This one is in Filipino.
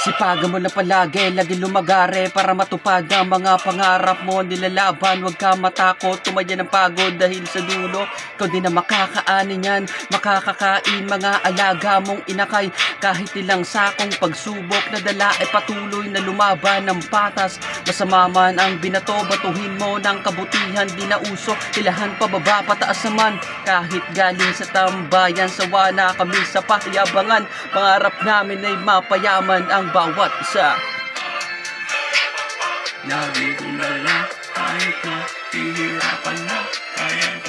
Sipagan mo na palagi, lagi lumagare para matupad ang mga pangarap mo. Nilalaban, huwag ka matakot, tumaya ng pagod dahil sa dulo ikaw din na makakaanin yan, makakakain mga alaga mong inakay. Kahit ilang sakong pagsubok na dala ay patuloy na lumaban ng patas. Masama man ang binato, batuhin mo ng kabutihan, di na uso, ilahan pababa, pataas naman. Kahit galing sa tambayan, sawa na kami sa payabangan. Pangarap namin ay mapayaman ang bawat isa. Lagi kong lala, kahit na hihirapan na, kaya